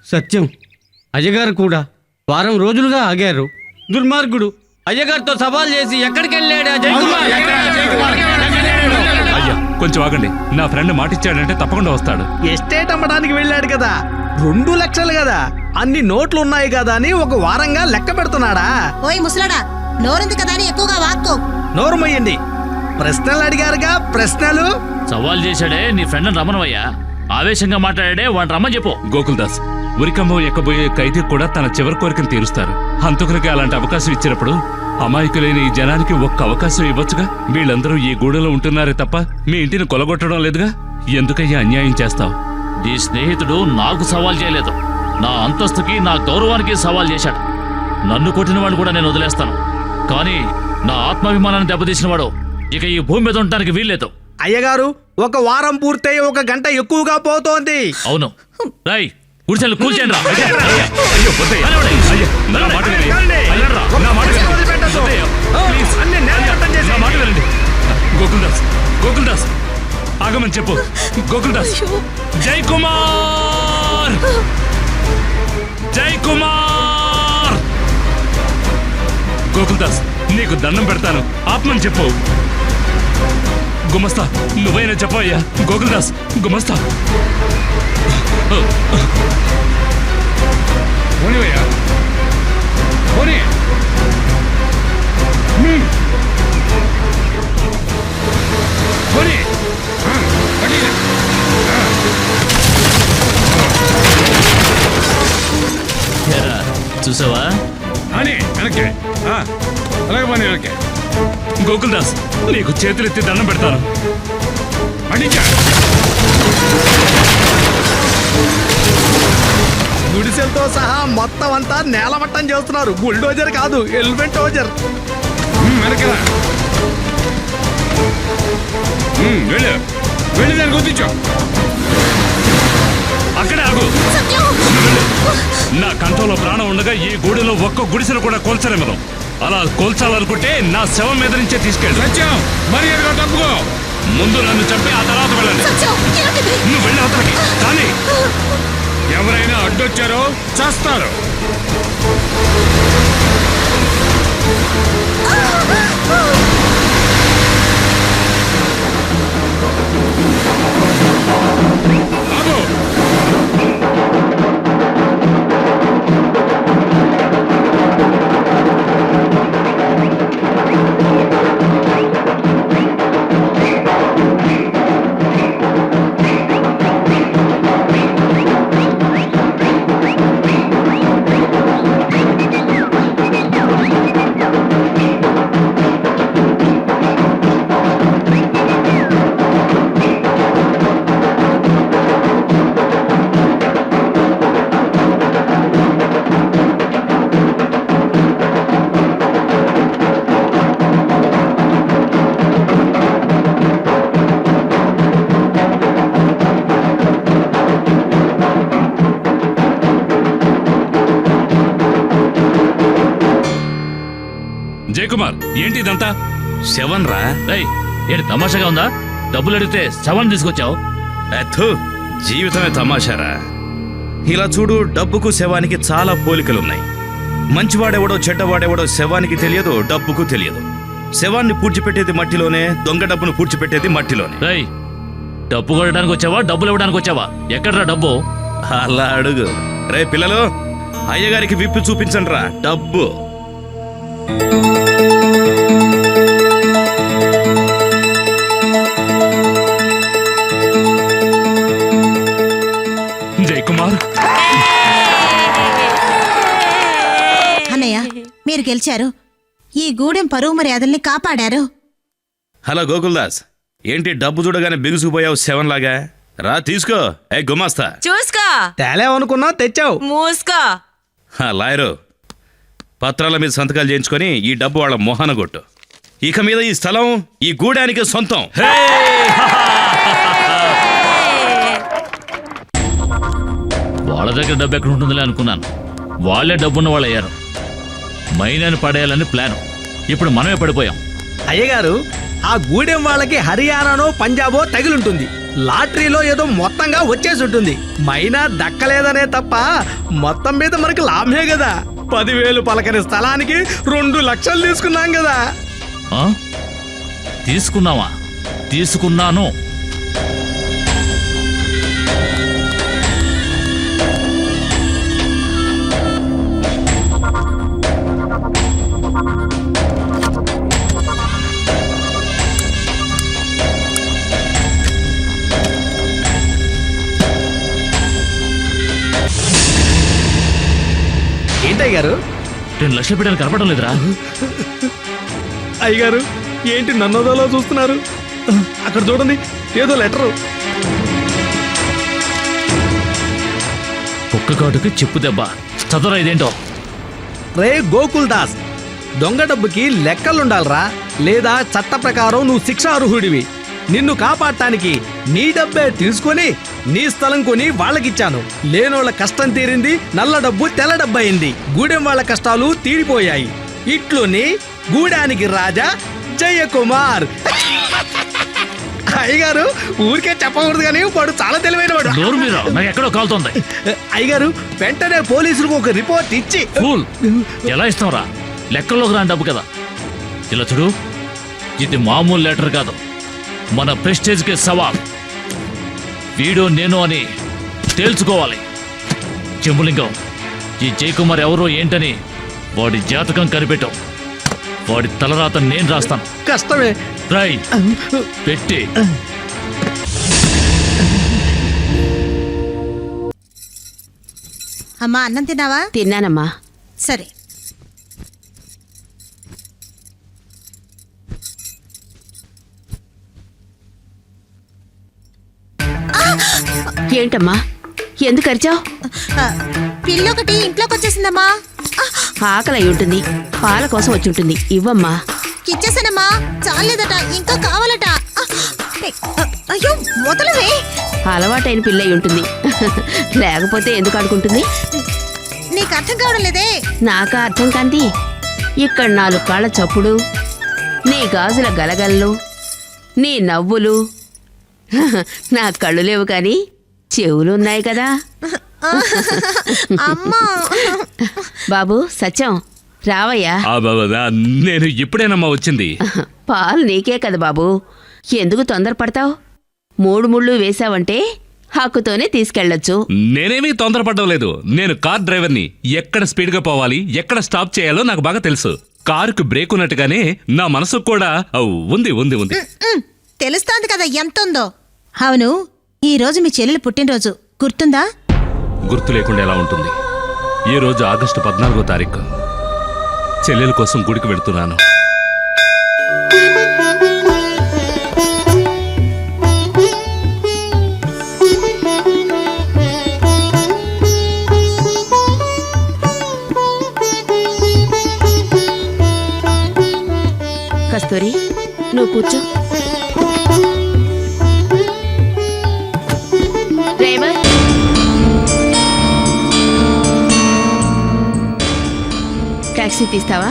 సత్యం, అయ్యగారు కూడా వారం రోజులుగా ఆగారు. దుర్మార్గుడు అయ్యగారితో సవాల్ చేసి ఎక్కడికి వెళ్ళాడు జయకుమార్? అయ్యా కొంచెం ఆగండి, నా ఫ్రెండ్ మాటిచ్చాడంటే తప్పకుండా వస్తాడు. ఎస్టేట్ అమ్మడానికి వెళ్ళాడు కదా, 2 లక్షలు కదా, అన్ని నోట్లు ఉన్నాయి కదా అని ఒక వారంగా లెక్క పెడుతున్నాడా? ఓయ్ ముసలాడా, నోరుంది కదా అని ఎక్కువగా వాక్కో. నోరు మొయ్యండి. ప్రశ్నలు అడిగారుగా, ప్రశ్నలు. సవాల్ చేశాడే నీ ఫ్రెండ్ రమణవయ్యా, ఆవేశంగా మాట్లాడాడే వాడిని రమ్మని చెప్పు. గోకుల్దాస్, ఉరికంబం ఎక్కబోయే ఖైదీ కూడా తన చివరి కోరికను తీరుస్తారు. హంతకులకి అలాంటి అవకాశం ఇచ్చినప్పుడు అమాయకులైన ఈ జనానికి ఒక్క అవకాశం ఇవ్వచ్చుగా. వీళ్ళందరూ ఈ గూడెలో ఉంటున్నారే తప్ప మీ ఇంటిని కొలగొట్టడం లేదుగా. ఎందుకయ్యా అన్యాయం చేస్తావు? నీ స్నేహితుడు నాకు సవాల్ చేయలేదు, నా అంతస్తుకి నా గౌరవానికి సవాల్ చేశాడు. నన్ను కొట్టిన వాడు కూడా నేను వదిలేస్తాను, కానీ నా ఆత్మాభిమానాన్ని దెబ్బతీసిన వాడు ఇక ఈ భూమి మీద ఉండటానికి వీల్లేదు. అయ్యగారు, ఒక వారం పూర్తయి 1 గంట ఎక్కువగా పోతోంది. అవును, రై గుడిసెలు కూల్చేయండి రా. అయ్యో వద్దయ్యా. అయ్యా, నా మాట వినండి. అయ్యా, నా మాట వినండి. వద్దయ్యా. ప్లీజ్. నా మాట వినండి. గోకుల్దాస్, గోకుల్దాస్ ఆగమని చెప్పు. గోకుల్దాస్, జై కుమార్, జై కుమార్. గోకుల్దాస్, నీకు దండం పెడతాను, ఆత్మని చెప్పు. గుమస్తా, నువ్వైనా చెప్పయ్యా. గోకుల్దాస్, గుమస్తా. పోనీవయ్యా, పోనీ. పోనీ. చూసావా అని వెనక్కి, అలాగే పోనీ వెనక్కి. గోకుల్దాస్, నీకు చేతులెత్తి దండం పెడతాను. అడిచా గుడిసెలతో సహా మొత్తం అంతా నేలమట్టం చేస్తున్నారు. బుల్డోజర్ కాదు, ఎలిఫెంటోజర్. వెనకరా, వెళ్ళు వెళ్ళి దాన్ని గుర్తించు. అక్కడే ఆగు. నా కంఠంలో ప్రాణం ఉండగా ఈ గూడెలో ఒక్క గుడిసెను కూడా కోల్చలేము. అలా కోల్చాలనుకుంటే నా శవం మీద నుంచే తీసుకెళ్ళు. సత్యం, మర్యాదగా తప్పుకో. ముందు నన్ను చంపి ఆ తర్వాత వెళ్ళండి. నువ్వు వెళ్ళి అవతలకి. కానీ ఎవరైనా అడ్డొచ్చారో చేస్తారు. జయకుమార్, ఏంటి ఇదంతా? శవన్ రా. ఏంటి తమాషాగా ఉందా? డబ్బులు అడిగితే శవం తీసుకొచ్చావు. జీవితమే తమాషారా. ఇలా చూడు, డబ్బుకు శవానికి చాలా పోలికలున్నాయి. మంచివాడెవడో చెడ్డవాడెవడో శవానికి తెలియదు, డబ్బుకు తెలియదు. శవాన్ని పూడ్చిపెట్టేది మట్టిలోనే, దొంగ డబ్బును పూడ్చిపెట్టేది మట్టిలోనే. డబ్బు కొట్టడానికి వచ్చావా, డబ్బులు ఇవ్వడానికి వచ్చావా? ఎక్కడ్రా డబ్బు? అలా అడుగు. రే పిల్లలు, అయ్యగారికి విప్పి చూపించండి రా డబ్బు. జయకుమార్, అన్నయ్య, మీరు గెలిచారు. ఈ గూడెం పరువు మర్యాదల్ని కాపాడారు. హలో గోకుల్దాస్, ఏంటి డబ్బు చూడగానే బిగుసుకుపోయావు శవంలాగా? రా తీసుకో. ఏ గుమాస్తా, చూసుకో. తేలేవనుకున్నా తెచ్చావు. మూసుకో. లాయరు, పత్రాల మీద సంతకాలు చేయించుకొని ఈ డబ్బు వాళ్ళ మొహాన కొట్టు. ఇక మీద ఈ స్థలం ఈ గూడానికి సొంతం. వాళ్ళ దగ్గర డబ్బు ఎక్కడ ఉంటుందిలే అనుకున్నాను. వాళ్లే డబ్బున్న వాళ్ళు అయ్యారు. మైనాన్ని పడేయాలని ప్లాన్. ఇప్పుడు మనమే పడిపోయాం. అయ్యగారు, ఆ గూడెం వాళ్ళకి హర్యానానో పంజాబో తగిలుంటుంది. లాటరీలో ఏదో మొత్తంగా వచ్చేసి ఉంటుంది. మైనా దక్కలేదనే తప్ప మొత్తం మీద మనకి లాభమే కదా. 10,000 పలకని స్థలానికి 2 లక్షలు తీసుకున్నాం కదా. ఆ? తీసుకున్నావా? తీసుకున్నాను. ఏంటయ్య గారు? 2 లక్షలు పెట్టాను కనపడడం లేదురా. అయ్యగారు ఏంటి నన్నోదలో చూస్తున్నారు? అక్కడ చూడండి, ఏదో లెటరు. కుక్క కాటుకి చెప్పు దెబ్బ. చదవరా ఇదేంటో. రే గోకుల్ దాస్, దొంగ డబ్బుకి లెక్కలుండాలరా, లేదా చట్ట ప్రకారం నువ్వు శిక్షార్హుడివి. నిన్ను కాపాడటానికి నీ డబ్బే తీసుకొని నీ స్థలం కొని వాళ్ళకిచ్చాను. లేనోళ్ళ కష్టం తీరింది, నల్ల డబ్బు తెల్ల డబ్బు అయింది. గూడెం వాళ్ళ కష్టాలు తీరిపోయాయి. ఇట్లుని గూడానికి రాజా జయకుమార్. అయ్యగారు ఊరికే చెప్పకూడదు కానీ వాడు చాలా తెలివైన వాడు. నోరు మీద నాకు ఎక్కడో కాలుతోంది. అయ్యగారు వెంటనే పోలీసులకు ఒక రిపోర్ట్ ఇచ్చి. ఫూల్, ఎలా ఇస్తాంరా? లెక్కల్లోకి రాని డబ్బు కదా. ఇలా చూడు, ఇది మామూలు లెటర్ కాదు, మన ప్రెస్టేజ్కి సవాల్. వీడో నేను అని తేల్చుకోవాలి. చెంబులింగం, ఈ జయకుమార్ ఎవరో ఏంటని వాడి జాతకం కనిపెట్టావు. వాడి తలరాత నేను రాస్తాను. కష్టమే. రై పెట్టి. అమ్మా అన్నం తిన్నావా? తిన్నానమ్మా. సరే. ఏంటమ్మా, ఎందుకు అరిచావు? ఆ, పిల్లొకటి ఇంట్లోకి వచ్చేసిందమ్మా. ఆకలి అయి ఉంటుంది, పాల కోసం వచ్చి ఉంటుంది. ఇవ్వమ్మా. ఇచ్చేసానమ్మా, చాలేదట, ఇంకా కావాలట. అయ్యో వదలవే. అలవాటైన పిల్ల అయి ఉంటుంది. లేకపోతే ఎందుకు ఆడుకుంటుంది? నీకు అర్థం కావడం లేదే. నాకా అర్థం కాంతి. ఇక్కడ 4 కాళ్ళ చప్పుడు, నీ గాజుల గలగల్లు, నీ నవ్వులు. నా కళ్ళు లేవు కానీ చెవులు ఉన్నాయి కదా. అమ్మా బాబు సత్యం, రావయ్యా. నేను ఇప్పుడేనమ్మా వచ్చింది. పాలు నీకే కదా బాబు, ఎందుకు తొందరపడతావు? 3 ముళ్ళు వేశావంటే హక్కుతోనే తీసుకెళ్లొచ్చు. నేనేమీ తొందరపడడం లేదు. నేను కార్ డ్రైవర్ని. ఎక్కడ స్పీడ్గా పోవాలి, ఎక్కడ స్టాప్ చేయాలో నాకు బాగా తెలుసు. కారుకు బ్రేక్ ఉన్నట్టుగానే నా మనసుకు కూడా ఉంది ఉంది ఉంది. తెలుస్తోంది కదా ఎంతుందో. అవును, ఈ రోజు మీ చెల్లెలు పుట్టినరోజు గుర్తుందా? గుర్తు లేకుండా ఎలా ఉంటుంది? ఈ రోజు ఆగస్టు 14వ తారీఖు. చెల్లెల కోసం గుడికి వెళ్తున్నాను. కస్తూరి, నువ్వు కూర్చో. డ్రైవర్, టాక్సీ తీస్తావా?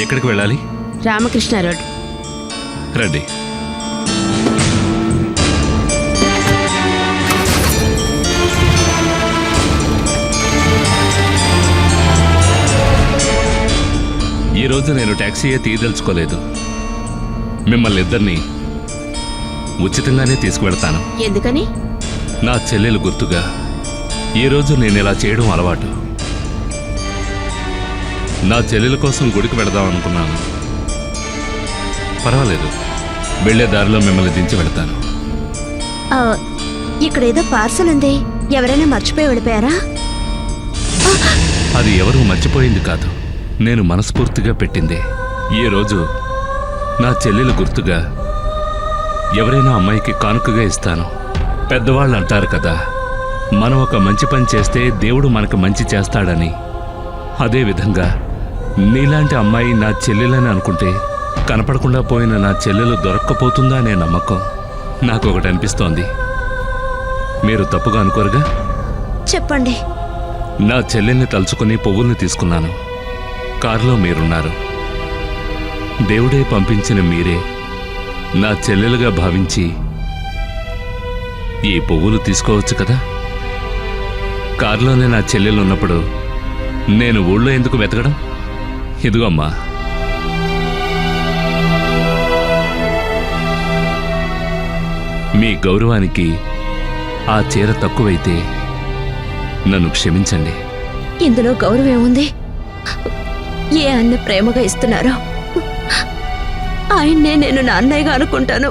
ఎక్కడికి వెళ్ళాలి? రామకృష్ణ రోడ్. రండి. ఈరోజు నేను టాక్సీయే తీయదలుచుకోలేదు. మిమ్మల్ని ఇద్దరిని ఉచితంగానే తీసుకువెళ్తాను. ఎందుకని? నా చెల్లెలు గుర్తుగా. ఈరోజు నేను ఇలా చేయడం అలవాటు. నా చెల్లెల కోసం గుడికి వెళదాం అనుకున్నాను. పర్వాలేదు, వెళ్లే దారిలో మిమ్మల్ని దించి వెళతాను. ఇక్కడేదో పార్సల్ ఉంది, ఎవరైనా మర్చిపోయి వెళ్ళిపోయారా? అది ఎవరూ మర్చిపోయింది కాదు, నేను మనస్ఫూర్తిగా పెట్టింది. ఈరోజు నా చెల్లెలు గుర్తుగా ఎవరైనా అమ్మాయికి కానుకగా ఇస్తాను. పెద్దవాళ్ళు అంటారు కదా, మనం ఒక మంచి పని చేస్తే దేవుడు మనకు మంచి చేస్తాడని. అదేవిధంగా నీలాంటి అమ్మాయి నా చెల్లెలని అనుకుంటే కనపడకుండా పోయిన నా చెల్లెలు దొరక్కపోతుందా అనే నమ్మకం నాకు ఒకటి అనిపిస్తోంది. మీరు తప్పుగా అనుకోరుగా? చెప్పండి. నా చెల్లెల్ని తలుచుకుని పువ్వుల్ని తీసుకున్నాను. కారులో మీరున్నారు. దేవుడే పంపించిన మీరే నా చెల్లెలుగా భావించి ఈ పువ్వులు తీసుకోవచ్చు కదా? కారులోనే నా చెల్లెలు ఉన్నప్పుడు నేను ఊళ్ళో ఎందుకు వెతకడం? ఇదిగో అమ్మా. మీ గౌరవానికి ఆ చీర తక్కువైతే నన్ను క్షమించండి. ఇందులో గౌరవం ఏముంది? ఏ అన్న ప్రేమగా ఇస్తున్నారో ఆయన్నే నేను నా అన్నయ్యగా అనుకుంటాను.